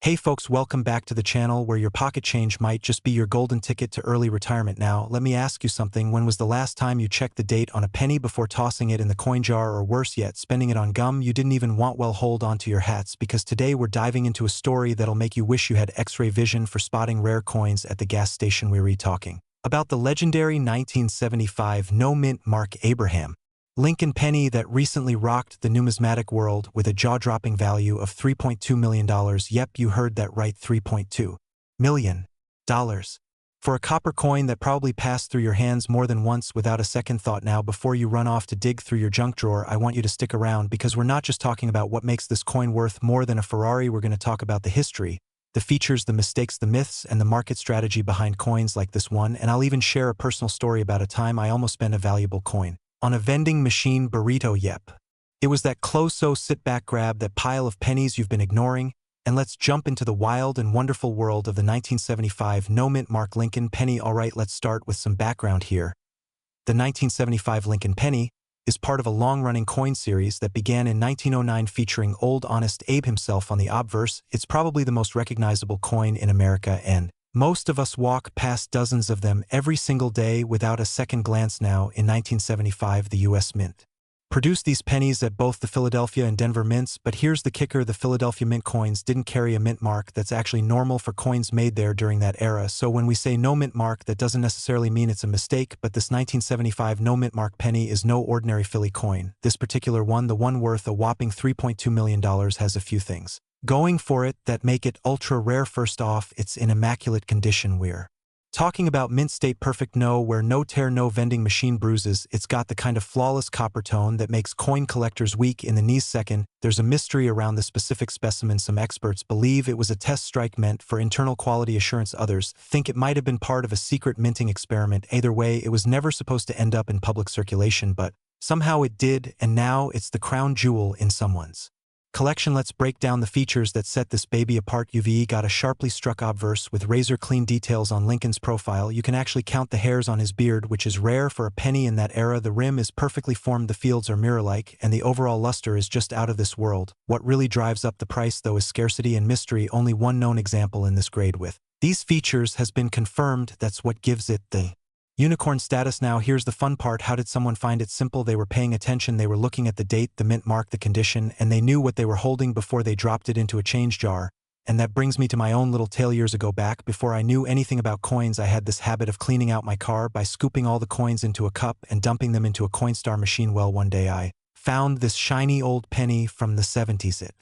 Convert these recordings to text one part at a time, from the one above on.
Hey folks, welcome back to the channel where your pocket change might just be your golden ticket to early retirement. Now, let me ask you something. When was the last time you checked the date on a penny before tossing it in the coin jar, or worse yet, spending it on gum you didn't even want? Well, hold on to your hats, because today we're diving into a story that'll make you wish you had X-ray vision for spotting rare coins at the gas station. We're talking about the legendary 1975 no-mint mark Abraham Lincoln penny that recently rocked the numismatic world with a jaw-dropping value of $3.2 million. Yep, you heard that right, $3.2 million. For a copper coin that probably passed through your hands more than once without a second thought. Now, before you run off to dig through your junk drawer, I want you to stick around, because we're not just talking about what makes this coin worth more than a Ferrari. We're going to talk about the history, the features, the mistakes, the myths, and the market strategy behind coins like this one. And I'll even share a personal story about a time I almost spent a valuable coin on a vending machine burrito. Yep. It was that close-so sit-back grab, that pile of pennies you've been ignoring, and let's jump into the wild and wonderful world of the 1975 no-mint mark Lincoln penny. Alright, let's start with some background here. The 1975 Lincoln penny is part of a long-running coin series that began in 1909, featuring Old Honest Abe himself on the obverse. It's probably the most recognizable coin in America, and most of us walk past dozens of them every single day without a second glance. Now, in 1975, the U.S. Mint produced these pennies at both the Philadelphia and Denver mints, but here's the kicker: the Philadelphia mint coins didn't carry a mint mark. That's actually normal for coins made there during that era. So when we say no mint mark, that doesn't necessarily mean it's a mistake, but this 1975 no mint mark penny is no ordinary Philly coin. This particular one, the one worth a whopping $3.2 million, has a few things going for it that make it ultra rare. First off, it's in immaculate condition. We're talking about mint state perfect, no wear, no tear, no vending machine bruises. It's got the kind of flawless copper tone that makes coin collectors weak in the knees. Second, there's a mystery around the specific specimen. Some experts believe it was a test strike meant for internal quality assurance. Others think it might have been part of a secret minting experiment. Either way, it was never supposed to end up in public circulation, but somehow it did, and now it's the crown jewel in someone's collection. Let's break down the features that set this baby apart. You've got a sharply struck obverse with razor-clean details on Lincoln's profile. You can actually count the hairs on his beard, which is rare for a penny in that era. The rim is perfectly formed, the fields are mirror-like, and the overall luster is just out of this world. What really drives up the price, though, is scarcity and mystery. Only one known example in this grade with these features has been confirmed. That's what gives it the unicorn status. Now, here's the fun part. How did someone find it? Simple. They were paying attention. They were looking at the date, the mint mark, the condition, and they knew what they were holding before they dropped it into a change jar. And that brings me to my own little tale. Years ago, back before I knew anything about coins, I had this habit of cleaning out my car by scooping all the coins into a cup and dumping them into a Coinstar machine. Well, one day I found this shiny old penny from the 70s. It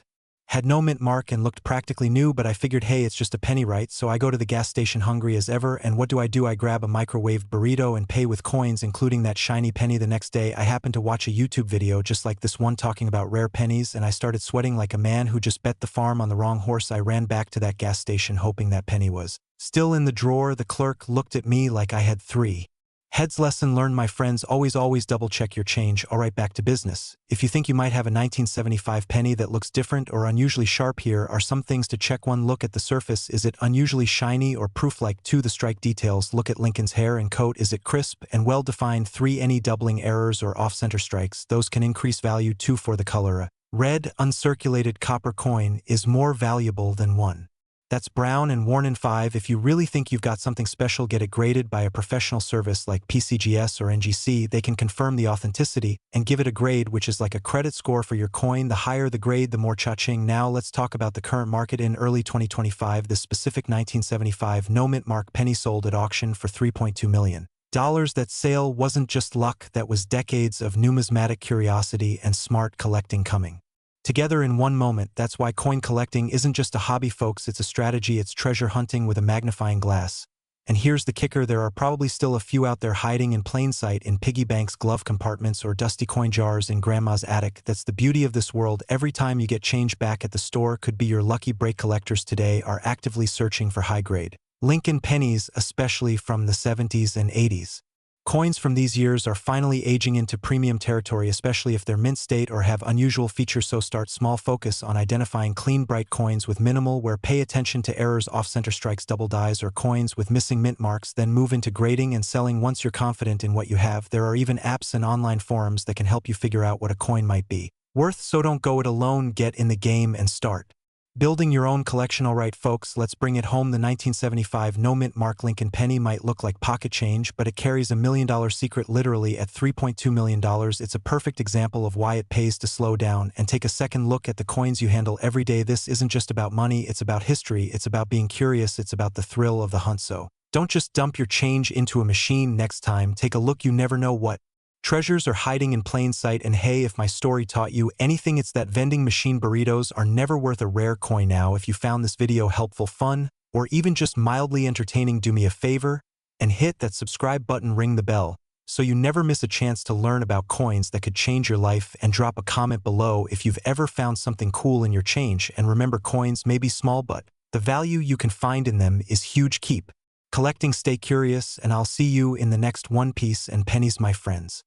had no mint mark and looked practically new, but I figured, hey, it's just a penny, right? So I go to the gas station hungry as ever, and what do? I grab a microwaved burrito and pay with coins, including that shiny penny. The next day, I happened to watch a YouTube video just like this one talking about rare pennies, and I started sweating like a man who just bet the farm on the wrong horse. I ran back to that gas station hoping that penny was still in the drawer. The clerk looked at me like I had three heads. Lesson learned, my friends: always double check your change. Alright, back to business. If you think you might have a 1975 penny that looks different or unusually sharp, here are some things to check. 1. Look at the surface. Is it unusually shiny or proof-like? 2. The strike details. Look at Lincoln's hair and coat. Is it crisp and well-defined? 3. Any doubling errors or off-center strikes. Those can increase value. 2. For the color, a red, uncirculated copper coin is more valuable than one that's brown and worn. In 5. If you really think you've got something special, get it graded by a professional service like PCGS or NGC. They can confirm the authenticity and give it a grade, which is like a credit score for your coin. The higher the grade, the more cha-ching. Now let's talk about the current market. In early 2025, this specific 1975 no mint mark penny sold at auction for $3.2 million. That sale wasn't just luck, that was decades of numismatic curiosity and smart collecting coming together in one moment. That's why coin collecting isn't just a hobby, folks. It's a strategy. It's treasure hunting with a magnifying glass. And here's the kicker: there are probably still a few out there hiding in plain sight in piggy banks, glove compartments, or dusty coin jars in grandma's attic. That's the beauty of this world. Every time you get change back at the store could be your lucky break. Collectors today are actively searching for high-grade Lincoln pennies, especially from the 70s and 80s. Coins from these years are finally aging into premium territory, especially if they're mint state or have unusual features. So start small. Focus on identifying clean, bright coins with minimal wear. Pay attention to errors, off-center strikes, double dies, or coins with missing mint marks. Then move into grading and selling once you're confident in what you have. There are even apps and online forums that can help you figure out what a coin might be worth. So don't go it alone. Get in the game and start Building your own collection. Alright folks, let's bring it home. The 1975 no-mint mark Lincoln penny might look like pocket change, but it carries $1 million secret. Literally at $3.2 million. It's a perfect example of why it pays to slow down and take a second look at the coins you handle every day. This isn't just about money, it's about history, it's about being curious, it's about the thrill of the hunt. So don't just dump your change into a machine. Next time, take a look. You never know what treasures are hiding in plain sight. And hey, if my story taught you anything, it's that vending machine burritos are never worth a rare coin. Now, if you found this video helpful, fun, or even just mildly entertaining, do me a favor and hit that subscribe button, ring the bell, so you never miss a chance to learn about coins that could change your life, and drop a comment below if you've ever found something cool in your change. And remember, coins may be small, but the value you can find in them is huge. Keep collecting, stay curious, and I'll see you in the next One Piece and pennies, my friends.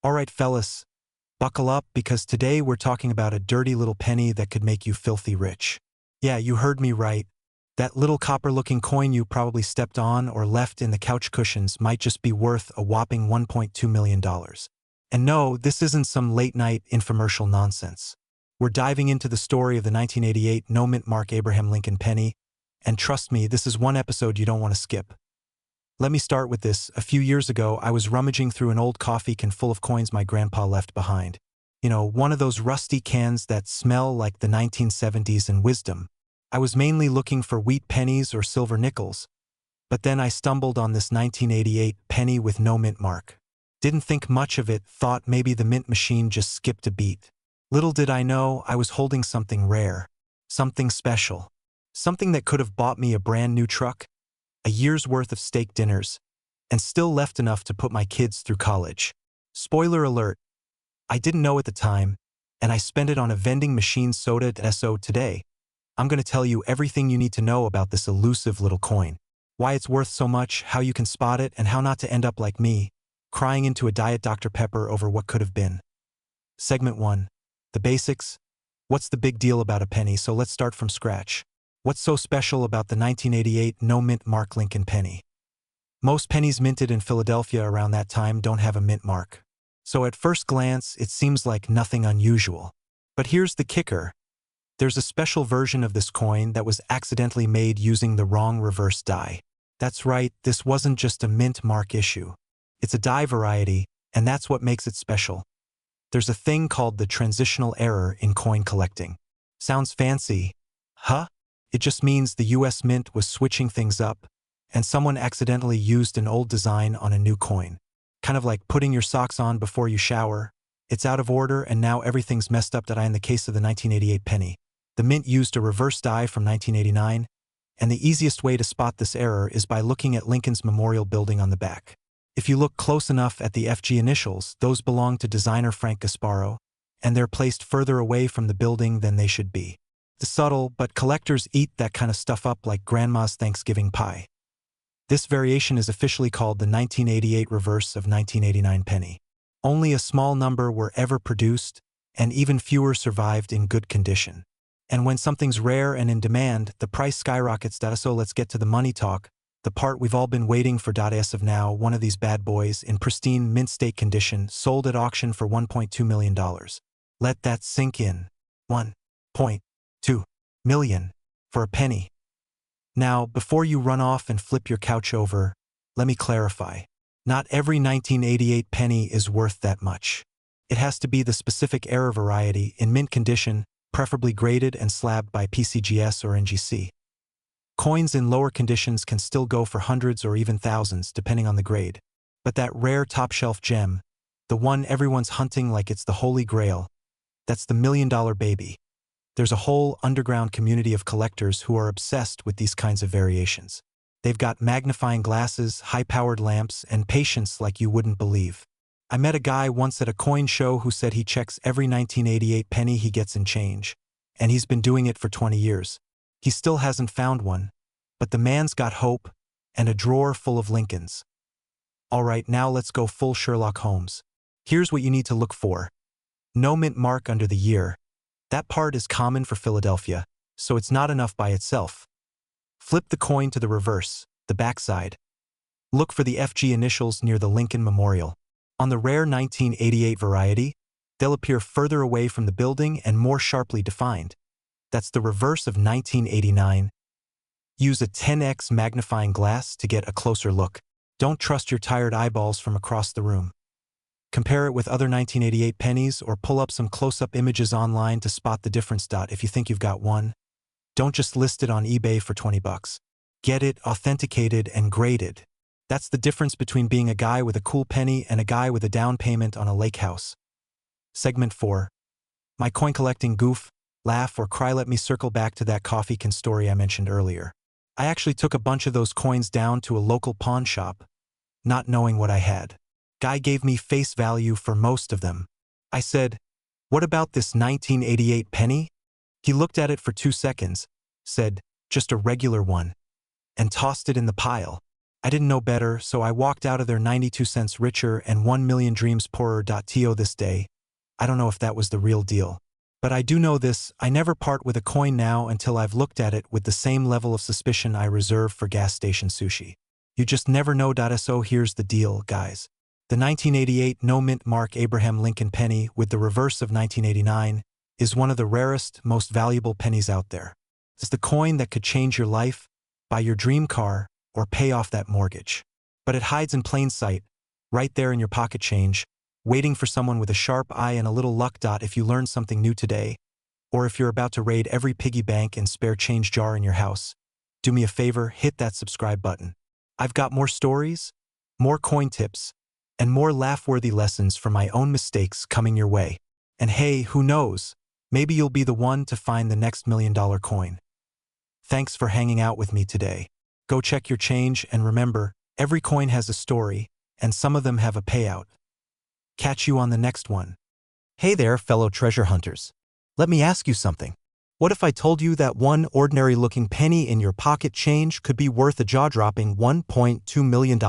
Alright fellas, buckle up, because today we're talking about a dirty little penny that could make you filthy rich. Yeah, you heard me right. That little copper-looking coin you probably stepped on or left in the couch cushions might just be worth a whopping $1.2 million. And no, this isn't some late-night infomercial nonsense. We're diving into the story of the 1988 no-mint mark Abraham Lincoln penny, and trust me, this is one episode you don't want to skip. Let me start with this. A few years ago, I was rummaging through an old coffee can full of coins my grandpa left behind. You know, one of those rusty cans that smell like the 1970s and wisdom. I was mainly looking for wheat pennies or silver nickels, but then I stumbled on this 1988 penny with no mint mark. Didn't think much of it, thought maybe the mint machine just skipped a beat. Little did I know I was holding something rare, something special, something that could have bought me a brand new truck, a year's worth of steak dinners, and still left enough to put my kids through college. Spoiler alert, I didn't know at the time, and I spent it on a vending machine soda. So today, I'm going to tell you everything you need to know about this elusive little coin. Why it's worth so much, how you can spot it, and how not to end up like me, crying into a Diet Dr. Pepper over what could have been. Segment 1. The basics. What's the big deal about a penny? So let's start from scratch. What's so special about the 1988 no-mint mark Lincoln penny? Most pennies minted in Philadelphia around that time don't have a mint mark. So at first glance, it seems like nothing unusual. But here's the kicker. There's a special version of this coin that was accidentally made using the wrong reverse die. That's right, this wasn't just a mint mark issue. It's a die variety, and that's what makes it special. There's a thing called the transitional error in coin collecting. Sounds fancy, huh? It just means the US Mint was switching things up, and someone accidentally used an old design on a new coin. Kind of like putting your socks on before you shower. It's out of order, and now everything's messed up. In the case of the 1988 penny, the mint used a reverse die from 1989, and the easiest way to spot this error is by looking at Lincoln's memorial building on the back. If you look close enough at the FG initials, those belong to designer Frank Gasparo, and they're placed further away from the building than they should be. The subtle, but collectors eat that kind of stuff up like grandma's Thanksgiving pie. This variation is officially called the 1988 reverse of 1989 penny. Only a small number were ever produced, and even fewer survived in good condition. And when something's rare and in demand, the price skyrockets. So let's get to the money talk, the part we've all been waiting for. As of now, one of these bad boys, in pristine mint state condition, sold at auction for $1.2 million. Let that sink in. $1.2 million for a penny. Now, before you run off and flip your couch over, let me clarify. Not every 1988 penny is worth that much. It has to be the specific error variety, in mint condition, preferably graded and slabbed by PCGS or NGC. Coins in lower conditions can still go for hundreds or even thousands, depending on the grade. But that rare top-shelf gem, the one everyone's hunting like it's the holy grail, that's the million-dollar baby. There's a whole underground community of collectors who are obsessed with these kinds of variations. They've got magnifying glasses, high-powered lamps, and patience like you wouldn't believe. I met a guy once at a coin show who said he checks every 1988 penny he gets in change, and he's been doing it for 20 years. He still hasn't found one, but the man's got hope and a drawer full of Lincolns. Alright, now let's go full Sherlock Holmes. Here's what you need to look for. No mint mark under the year. That part is common for Philadelphia, so it's not enough by itself. Flip the coin to the reverse, the backside. Look for the FG initials near the Lincoln Memorial. On the rare 1988 variety, they'll appear further away from the building and more sharply defined. That's the reverse of 1989. Use a 10x magnifying glass to get a closer look. Don't trust your tired eyeballs from across the room. Compare it with other 1988 pennies or pull up some close-up images online to spot the difference. If you think you've got one, don't just list it on eBay for 20 bucks. Get it authenticated and graded. That's the difference between being a guy with a cool penny and a guy with a down payment on a lake house. Segment 4. My coin collecting goof, laugh or cry. Let me circle back to that coffee can story I mentioned earlier. I actually took a bunch of those coins down to a local pawn shop, not knowing what I had. Guy gave me face value for most of them. I said, "What about this 1988 penny?" He looked at it for 2 seconds, said, "Just a regular one," and tossed it in the pile. I didn't know better, so I walked out of there 92 cents richer and 1,000,000 dreams poorer. To this day, I don't know if that was the real deal. But I do know this, I never part with a coin now until I've looked at it with the same level of suspicion I reserve for gas station sushi. You just never know. So here's the deal, guys. The 1988 no-mint mark Abraham Lincoln penny with the reverse of 1989 is one of the rarest, most valuable pennies out there. It's the coin that could change your life, buy your dream car, or pay off that mortgage. But it hides in plain sight, right there in your pocket change, waiting for someone with a sharp eye and a little luck. If you learned something new today, or if you're about to raid every piggy bank and spare change jar in your house, do me a favor, hit that subscribe button. I've got more stories, more coin tips, and more laugh-worthy lessons from my own mistakes coming your way. And hey, who knows, maybe you'll be the one to find the next $1 million coin. Thanks for hanging out with me today. Go check your change and remember, every coin has a story, and some of them have a payout. Catch you on the next one. Hey there, fellow treasure hunters. Let me ask you something. What if I told you that one ordinary-looking penny in your pocket change could be worth a jaw-dropping $1.2 million?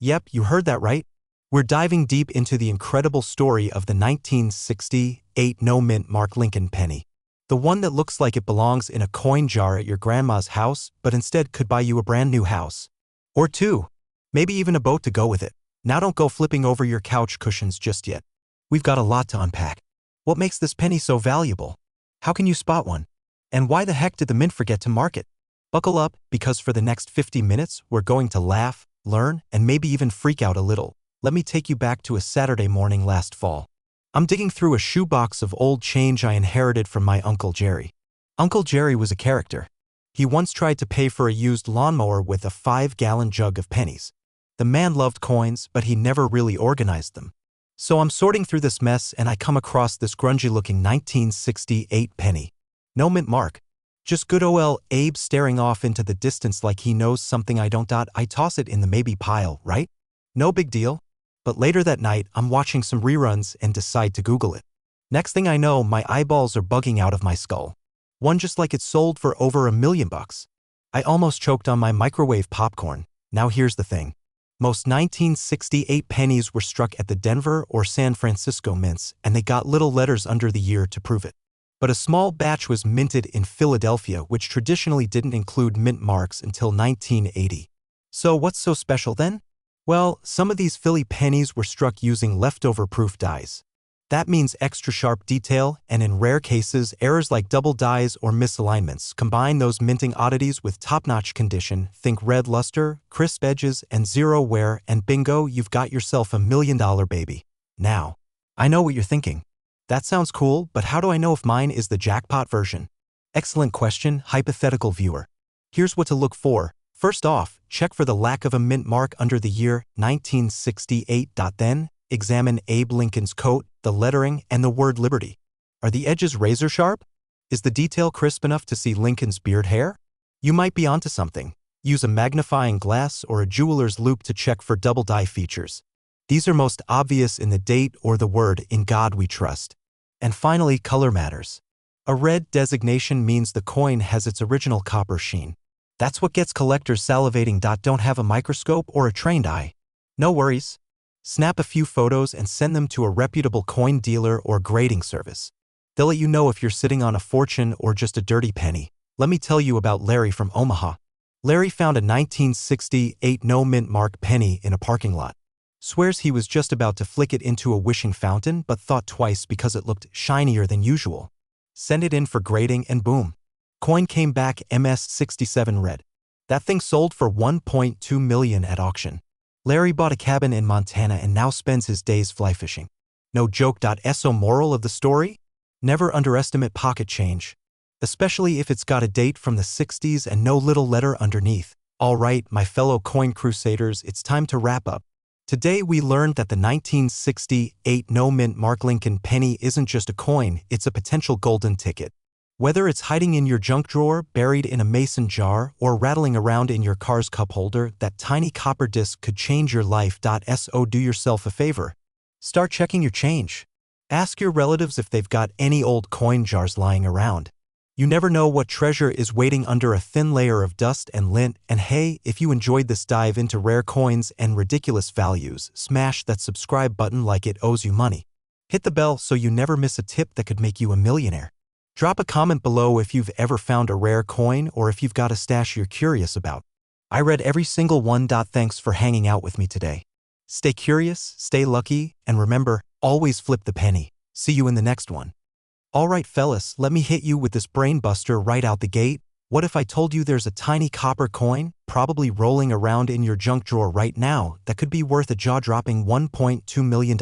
Yep, you heard that right. We're diving deep into the incredible story of the 1968 no-mint mark Lincoln penny. The one that looks like it belongs in a coin jar at your grandma's house, but instead could buy you a brand new house. Or two. Maybe even a boat to go with it. Now don't go flipping over your couch cushions just yet. We've got a lot to unpack. What makes this penny so valuable? How can you spot one? And why the heck did the mint forget to mark it? Buckle up, because for the next 50 minutes, we're going to laugh, learn, and maybe even freak out a little. Let me take you back to a Saturday morning last fall. I'm digging through a shoebox of old change I inherited from my Uncle Jerry. Uncle Jerry was a character. He once tried to pay for a used lawnmower with a 5-gallon jug of pennies. The man loved coins, but he never really organized them. So I'm sorting through this mess and I come across this grungy-looking 1968 penny. No mint mark. Just good old Abe staring off into the distance like he knows something I don't. I toss it in the maybe pile, right? No big deal. But later that night, I'm watching some reruns and decide to Google it. Next thing I know, my eyeballs are bugging out of my skull. One just like it sold for over $1 million. I almost choked on my microwave popcorn. Now here's the thing. Most 1968 pennies were struck at the Denver or San Francisco mints, and they got little letters under the year to prove it. But a small batch was minted in Philadelphia, which traditionally didn't include mint marks until 1980. So what's so special then? Well, some of these Philly pennies were struck using leftover proof dies. That means extra sharp detail, and in rare cases, errors like double dies or misalignments. Combine those minting oddities with top-notch condition, think red luster, crisp edges, and zero wear, and bingo, you've got yourself $1 million baby. Now, I know what you're thinking. That sounds cool, but how do I know if mine is the jackpot version? Excellent question, hypothetical viewer. Here's what to look for. First off, check for the lack of a mint mark under the year 1968. Then, examine Abe Lincoln's coat, the lettering, and the word Liberty. Are the edges razor sharp? Is the detail crisp enough to see Lincoln's beard hair? You might be onto something. Use a magnifying glass or a jeweler's loupe to check for double die features. These are most obvious in the date or the word "In God We Trust." And finally, color matters. A red designation means the coin has its original copper sheen. That's what gets collectors salivating. Don't have a microscope or a trained eye. No worries. Snap a few photos and send them to a reputable coin dealer or grading service. They'll let you know if you're sitting on a fortune or just a dirty penny. Let me tell you about Larry from Omaha. Larry found a 1968 no-mint mark penny in a parking lot. Swears he was just about to flick it into a wishing fountain but thought twice because it looked shinier than usual. Send it in for grading and boom. Coin came back MS67 red. That thing sold for $1.2 million at auction. Larry bought a cabin in Montana and now spends his days fly fishing. No joke. So moral of the story? Never underestimate pocket change. Especially if it's got a date from the 60s and no little letter underneath. Alright, my fellow coin crusaders, it's time to wrap up. Today we learned that the 1968 no-mint Mark Lincoln penny isn't just a coin, it's a potential golden ticket. Whether it's hiding in your junk drawer, buried in a mason jar, or rattling around in your car's cup holder, that tiny copper disc could change your life. So do yourself a favor. Start checking your change. Ask your relatives if they've got any old coin jars lying around. You never know what treasure is waiting under a thin layer of dust and lint. And hey, if you enjoyed this dive into rare coins and ridiculous values, smash that subscribe button like it owes you money. Hit the bell so you never miss a tip that could make you a millionaire. Drop a comment below if you've ever found a rare coin or if you've got a stash you're curious about. I read every single one. Thanks for hanging out with me today. Stay curious, stay lucky, and remember, always flip the penny. See you in the next one. Alright fellas, let me hit you with this brain buster right out the gate. What if I told you there's a tiny copper coin, probably rolling around in your junk drawer right now, that could be worth a jaw-dropping $1.2 million?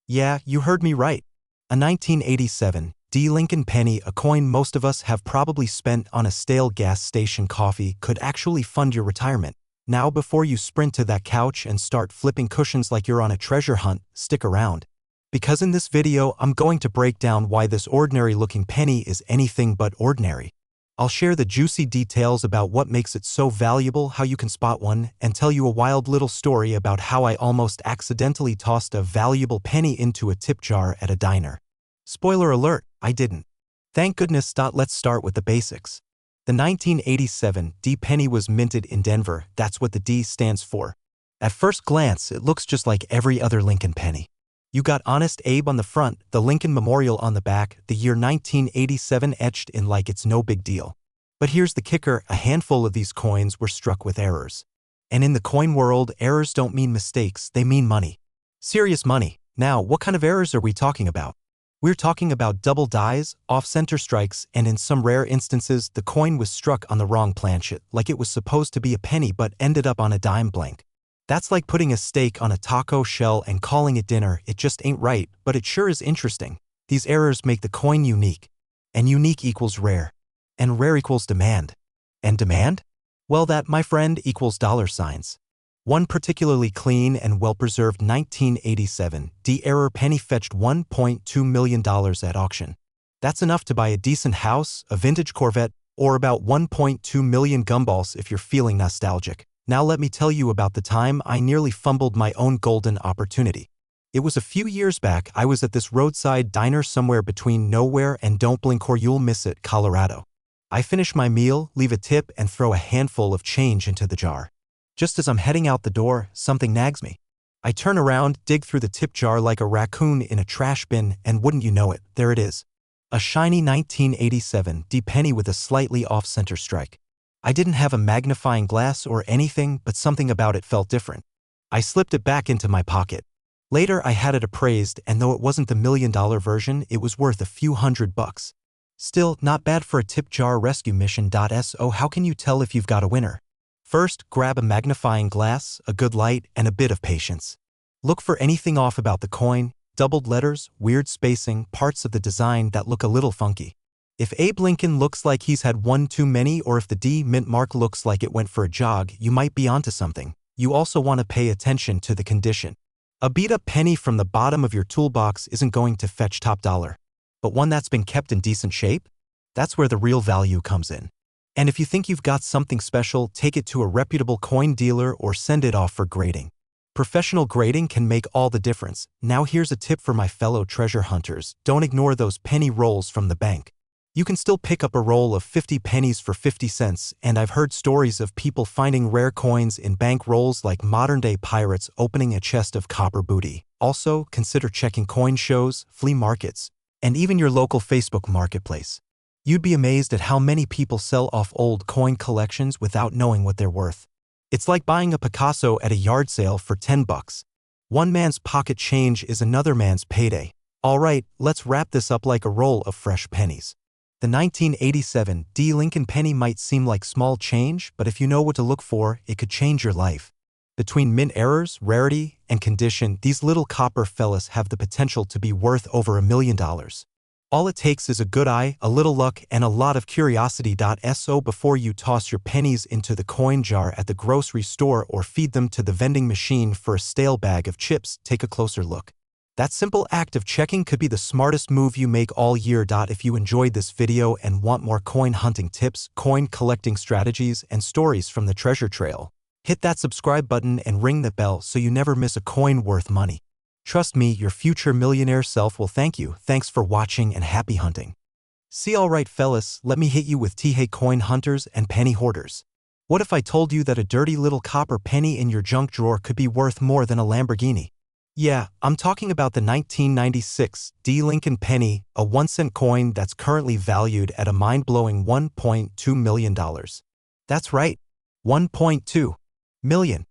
Yeah, you heard me right. A 1987 Lincoln penny, a coin most of us have probably spent on a stale gas station coffee, could actually fund your retirement. Now before you sprint to that couch and start flipping cushions like you're on a treasure hunt, stick around. Because in this video, I'm going to break down why this ordinary-looking penny is anything but ordinary. I'll share the juicy details about what makes it so valuable, how you can spot one, and tell you a wild little story about how I almost accidentally tossed a valuable penny into a tip jar at a diner. Spoiler alert, I didn't. Thank goodness. Let's start with the basics. The 1987 D penny was minted in Denver. That's what the D stands for. At first glance, it looks just like every other Lincoln penny. You got Honest Abe on the front, the Lincoln Memorial on the back, the year 1987 etched in like it's no big deal. But here's the kicker, a handful of these coins were struck with errors. And in the coin world, errors don't mean mistakes, they mean money. Serious money. Now, what kind of errors are we talking about? We're talking about double dies, off-center strikes, and in some rare instances, the coin was struck on the wrong planchet, like it was supposed to be a penny but ended up on a dime blank. That's like putting a steak on a taco shell and calling it dinner. It just ain't right, but it sure is interesting. These errors make the coin unique. And unique equals rare. And rare equals demand. And demand? Well, that, my friend, equals dollar signs. One particularly clean and well-preserved 1987 D error penny fetched $1.2 million at auction. That's enough to buy a decent house, a vintage Corvette, or about 1.2 million gumballs if you're feeling nostalgic. Now let me tell you about the time I nearly fumbled my own golden opportunity. It was a few years back. I was at this roadside diner somewhere between nowhere and Don't Blink or You'll Miss It, Colorado. I finish my meal, leave a tip, and throw a handful of change into the jar. Just as I'm heading out the door, something nags me. I turn around, dig through the tip jar like a raccoon in a trash bin, and wouldn't you know it, there it is. A shiny 1987 D penny with a slightly off-center strike. I didn't have a magnifying glass or anything, but something about it felt different. I slipped it back into my pocket. Later I had it appraised, and though it wasn't the $1 million version, it was worth a few $100. Still, not bad for a tip jar rescue mission. So how can you tell if you've got a winner? First, grab a magnifying glass, a good light, and a bit of patience. Look for anything off about the coin, doubled letters, weird spacing, parts of the design that look a little funky. If Abe Lincoln looks like he's had one too many, or if the D mint mark looks like it went for a jog, you might be onto something. You also want to pay attention to the condition. A beat-up penny from the bottom of your toolbox isn't going to fetch top dollar. But one that's been kept in decent shape? That's where the real value comes in. And if you think you've got something special, take it to a reputable coin dealer or send it off for grading. Professional grading can make all the difference. Now here's a tip for my fellow treasure hunters. Don't ignore those penny rolls from the bank. You can still pick up a roll of 50 pennies for 50 cents, and I've heard stories of people finding rare coins in bank rolls like modern-day pirates opening a chest of copper booty. Also, consider checking coin shows, flea markets, and even your local Facebook marketplace. You'd be amazed at how many people sell off old coin collections without knowing what they're worth. It's like buying a Picasso at a yard sale for $10. One man's pocket change is another man's payday. Alright, let's wrap this up like a roll of fresh pennies. The 1987 D. Lincoln penny might seem like small change, but if you know what to look for, it could change your life. Between mint errors, rarity, and condition, these little copper fellas have the potential to be worth over $1,000,000. All it takes is a good eye, a little luck, and a lot of curiosity. So before you toss your pennies into the coin jar at the grocery store or feed them to the vending machine for a stale bag of chips, take a closer look. That simple act of checking could be the smartest move you make all year. If you enjoyed this video and want more coin hunting tips, coin collecting strategies, and stories from the treasure trail, hit that subscribe button and ring the bell so you never miss a coin worth money. Trust me, your future millionaire self will thank you. Thanks for watching and happy hunting. See, alright fellas, let me hit you with hey coin hunters and penny hoarders. What if I told you that a dirty little copper penny in your junk drawer could be worth more than a Lamborghini? Yeah, I'm talking about the 1996 D. Lincoln penny, a 1-cent coin that's currently valued at a mind-blowing $1.2 million. That's right, $1.2 million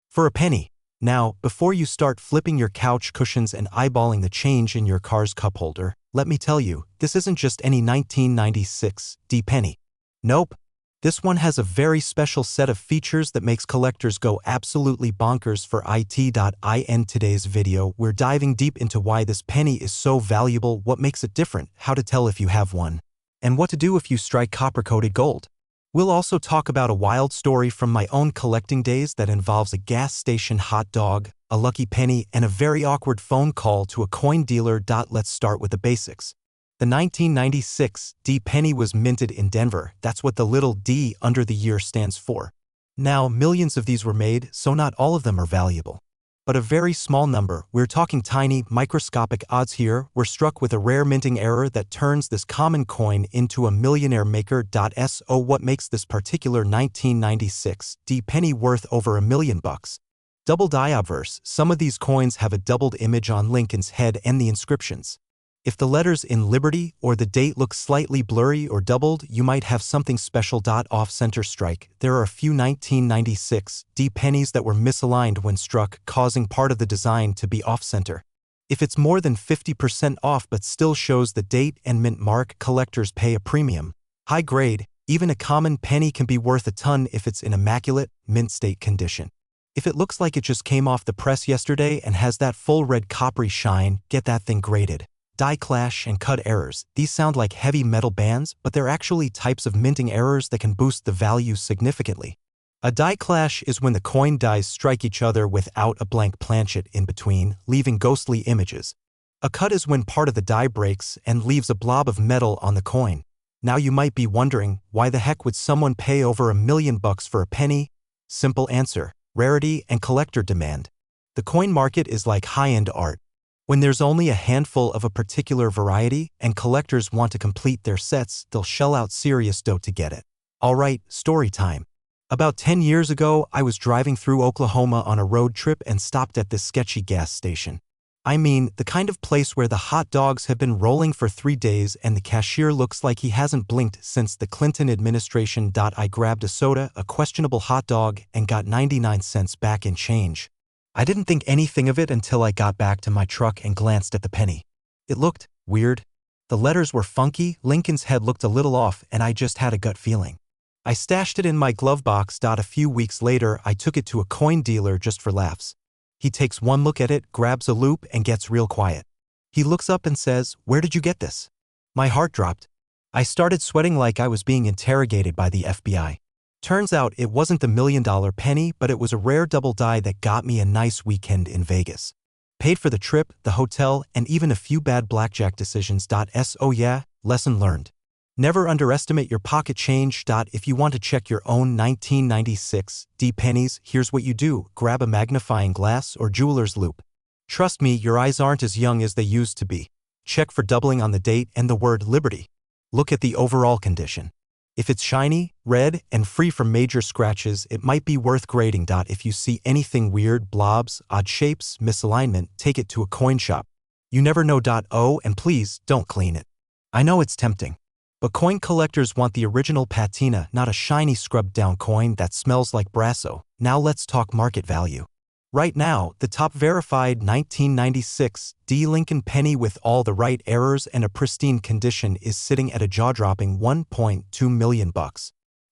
for a penny. Now, before you start flipping your couch cushions and eyeballing the change in your car's cup holder, let me tell you, this isn't just any 1996 D penny. Nope. This one has a very special set of features that makes collectors go absolutely bonkers for it. In today's video, we're diving deep into why this penny is so valuable, what makes it different, how to tell if you have one, and what to do if you strike copper-coated gold. We'll also talk about a wild story from my own collecting days that involves a gas station hot dog, a lucky penny, and a very awkward phone call to a coin dealer. Let's start with the basics. The 1996 D penny was minted in Denver. That's what the little d under the year stands for. Now, millions of these were made, so not all of them are valuable. But a very small number, we're talking tiny, microscopic odds here, were struck with a rare minting error that turns this common coin into a millionaire maker. So what makes this particular 1996 D penny worth over $1,000,000? Double die obverse. Some of these coins have a doubled image on Lincoln's head and the inscriptions. If the letters in Liberty or the date look slightly blurry or doubled, you might have something special. Off-center strike. There are a few 1996 D pennies that were misaligned when struck, causing part of the design to be off-center. If it's more than 50% off but still shows the date and mint mark, collectors pay a premium. High grade. Even a common penny can be worth a ton if it's in immaculate, mint state condition. If it looks like it just came off the press yesterday and has that full red coppery shine, get that thing graded. Die clash and cut errors. These sound like heavy metal bands, but they're actually types of minting errors that can boost the value significantly. A die clash is when the coin dies strike each other without a blank planchet in between, leaving ghostly images. A cut is when part of the die breaks and leaves a blob of metal on the coin. Now you might be wondering, why the heck would someone pay over $1,000,000 for a penny? Simple answer: rarity and collector demand. The coin market is like high-end art. When there's only a handful of a particular variety and collectors want to complete their sets, they'll shell out serious dough to get it. Alright, story time. About 10 years ago, I was driving through Oklahoma on a road trip and stopped at this sketchy gas station. I mean, the kind of place where the hot dogs have been rolling for 3 days and the cashier looks like he hasn't blinked since the Clinton administration. I grabbed a soda, a questionable hot dog, and got 99 cents back in change. I didn't think anything of it until I got back to my truck and glanced at the penny. It looked weird. The letters were funky, Lincoln's head looked a little off, and I just had a gut feeling. I stashed it in my glove box. A few weeks later, I took it to a coin dealer just for laughs. He takes one look at it, grabs a loop, and gets real quiet. He looks up and says, "Where did you get this?" My heart dropped. I started sweating like I was being interrogated by the FBI. Turns out it wasn't the $1,000,000 penny, but it was a rare double die that got me a nice weekend in Vegas. Paid for the trip, the hotel, and even a few bad blackjack decisions. So yeah, lesson learned. Never underestimate your pocket change. If you want to check your own 1996 D pennies, here's what you do: grab a magnifying glass or jeweler's loupe. Trust me, your eyes aren't as young as they used to be. Check for doubling on the date and the word Liberty. Look at the overall condition. If it's shiny, red, and free from major scratches, it might be worth grading. If you see anything weird, blobs, odd shapes, misalignment, take it to a coin shop. You never know. Oh, and please, don't clean it. I know it's tempting. But coin collectors want the original patina, not a shiny scrubbed down coin that smells like Brasso. Now let's talk market value. Right now, the top verified 1996 D Lincoln penny with all the right errors and a pristine condition is sitting at a jaw-dropping $1.2 million.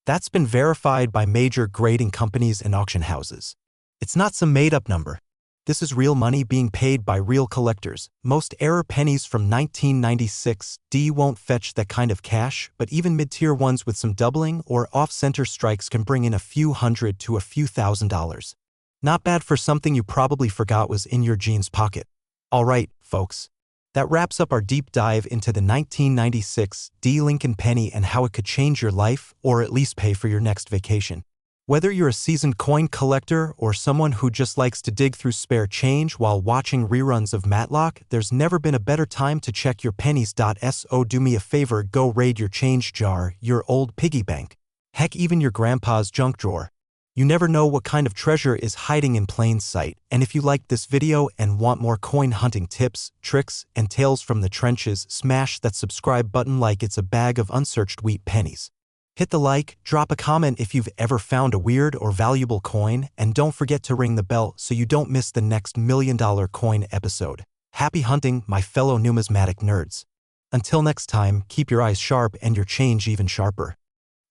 That's been verified by major grading companies and auction houses. It's not some made-up number. This is real money being paid by real collectors. Most error pennies from 1996 D won't fetch that kind of cash, but even mid-tier ones with some doubling or off-center strikes can bring in a few hundred to a few $1,000s. Not bad for something you probably forgot was in your jeans pocket. Alright, folks. That wraps up our deep dive into the 1996 D Lincoln penny and how it could change your life or at least pay for your next vacation. Whether you're a seasoned coin collector or someone who just likes to dig through spare change while watching reruns of Matlock, there's never been a better time to check your pennies. So do me a favor, go raid your change jar, your old piggy bank. Heck, even your grandpa's junk drawer. You never know what kind of treasure is hiding in plain sight, and if you liked this video and want more coin hunting tips, tricks, and tales from the trenches, smash that subscribe button like it's a bag of unsearched wheat pennies. Hit the like, drop a comment if you've ever found a weird or valuable coin, and don't forget to ring the bell so you don't miss the next $1 million coin episode. Happy hunting, my fellow numismatic nerds. Until next time, keep your eyes sharp and your change even sharper.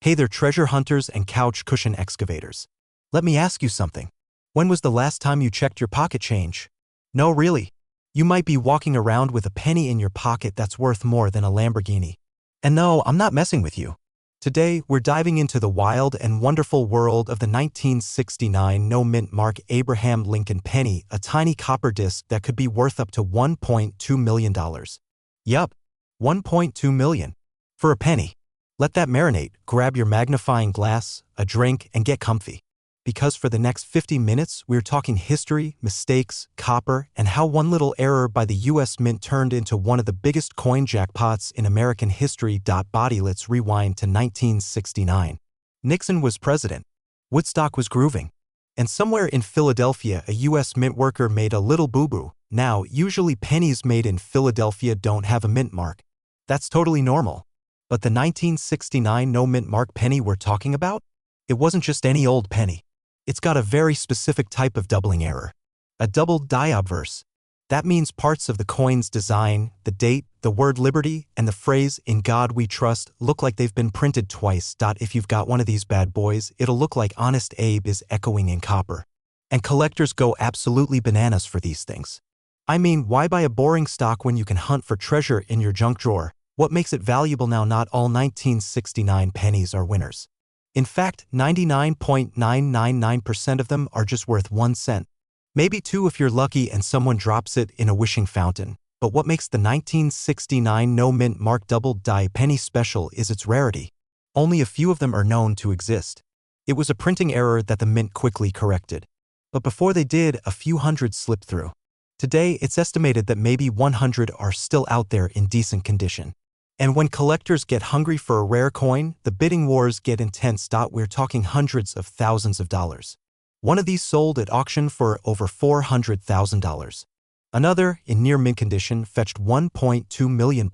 Hey there, treasure hunters and couch cushion excavators. Let me ask you something. When was the last time you checked your pocket change? No, really. You might be walking around with a penny in your pocket that's worth more than a Lamborghini. And no, I'm not messing with you. Today, we're diving into the wild and wonderful world of the 1969 no-mint mark Abraham Lincoln penny, a tiny copper disc that could be worth up to $1.2 million. Yup, $1.2 million. For a penny. Let that marinate, grab your magnifying glass, a drink, and get comfy. Because for the next 50 minutes, we're talking history, mistakes, copper, and how one little error by the US Mint turned into one of the biggest coin jackpots in American history. Body, let's rewind to 1969. Nixon was president. Woodstock was grooving. And somewhere in Philadelphia, a US Mint worker made a little boo-boo. Now, usually pennies made in Philadelphia don't have a mint mark. That's totally normal. But the 1969 no-mint mark penny we're talking about? It wasn't just any old penny. It's got a very specific type of doubling error. A double die-obverse. That means parts of the coin's design, the date, the word liberty, and the phrase, "In God We Trust," look like they've been printed twice. If you've got one of these bad boys, it'll look like Honest Abe is echoing in copper. And collectors go absolutely bananas for these things. I mean, why buy a boring stock when you can hunt for treasure in your junk drawer? What makes it valuable now? Not all 1969 pennies are winners. In fact, 99.999% of them are just worth 1 cent. Maybe 2 if you're lucky and someone drops it in a wishing fountain. But what makes the 1969 no-mint mark double die penny special is its rarity. Only a few of them are known to exist. It was a printing error that the mint quickly corrected. But before they did, a few hundred slipped through. Today, it's estimated that maybe 100 are still out there in decent condition. And when collectors get hungry for a rare coin, the bidding wars get intense. We're talking hundreds of thousands of dollars. One of these sold at auction for over $400,000. Another, in near mint condition, fetched $1.2 million.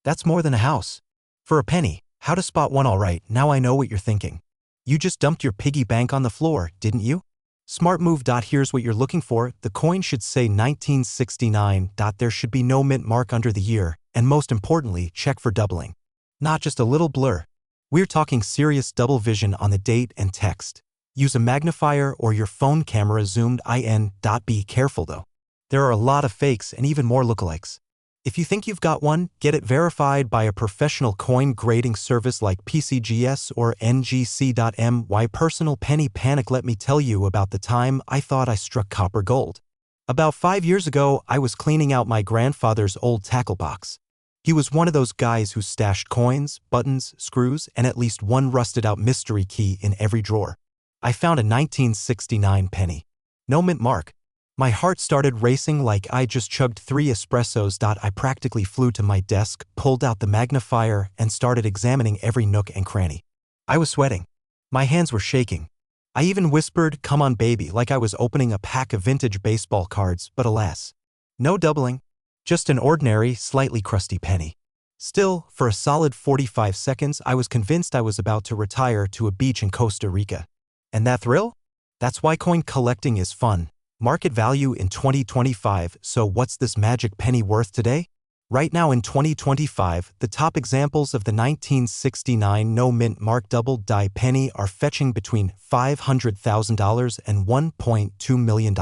That's more than a house. For a penny, how to spot one? Alright, now I know what you're thinking. You just dumped your piggy bank on the floor, didn't you? Smart move. Here's what you're looking for. The coin should say 1969. There should be no mint mark under the year, and most importantly, check for doubling. Not just a little blur. We're talking serious double vision on the date and text. Use a magnifier or your phone camera zoomed in. Be careful though. There are a lot of fakes and even more lookalikes. If you think you've got one, get it verified by a professional coin grading service like PCGS or NGC.my. Personal penny panic. Let me tell you about the time I thought I struck copper gold. About 5 years ago, I was cleaning out my grandfather's old tackle box. He was one of those guys who stashed coins, buttons, screws, and at least one rusted-out mystery key in every drawer. I found a 1969 penny. No mint mark. My heart started racing like I just chugged 3 espressos. I practically flew to my desk, pulled out the magnifier, and started examining every nook and cranny. I was sweating. My hands were shaking. I even whispered, "Come on, baby," like I was opening a pack of vintage baseball cards, but alas. No doubling. Just an ordinary, slightly crusty penny. Still, for a solid 45 seconds, I was convinced I was about to retire to a beach in Costa Rica. And that thrill? That's why coin collecting is fun. Market value in 2025. So what's this magic penny worth today? Right now in 2025, the top examples of the 1969 no-mint mark double-die penny are fetching between $500,000 and $1.2 million.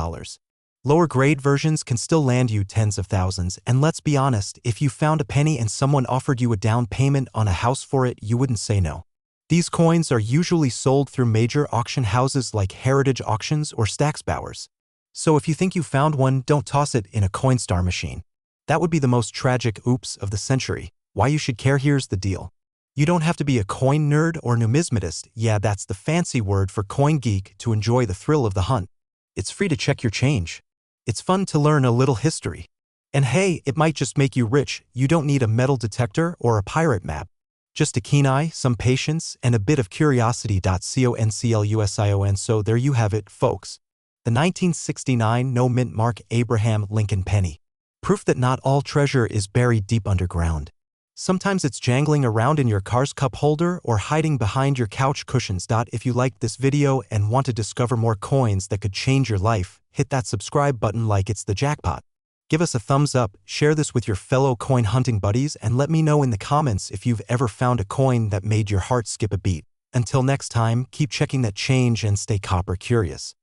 Lower-grade versions can still land you tens of thousands, and let's be honest, if you found a penny and someone offered you a down payment on a house for it, you wouldn't say no. These coins are usually sold through major auction houses like Heritage Auctions or Stacksbowers. So if you think you found one, don't toss it in a Coinstar machine. That would be the most tragic oops of the century. Why you should care? Here's the deal. You don't have to be a coin nerd or numismatist, yeah, that's the fancy word for coin geek, to enjoy the thrill of the hunt. It's free to check your change. It's fun to learn a little history. And hey, it might just make you rich. You don't need a metal detector or a pirate map. Just a keen eye, some patience, and a bit of curiosity. Conclusion. So there you have it, folks. The 1969 no-mint mark Abraham Lincoln penny. Proof that not all treasure is buried deep underground. Sometimes it's jangling around in your car's cup holder or hiding behind your couch cushions. If you liked this video and want to discover more coins that could change your life, hit that subscribe button like it's the jackpot. Give us a thumbs up, share this with your fellow coin hunting buddies, and let me know in the comments if you've ever found a coin that made your heart skip a beat. Until next time, keep checking that change and stay copper curious.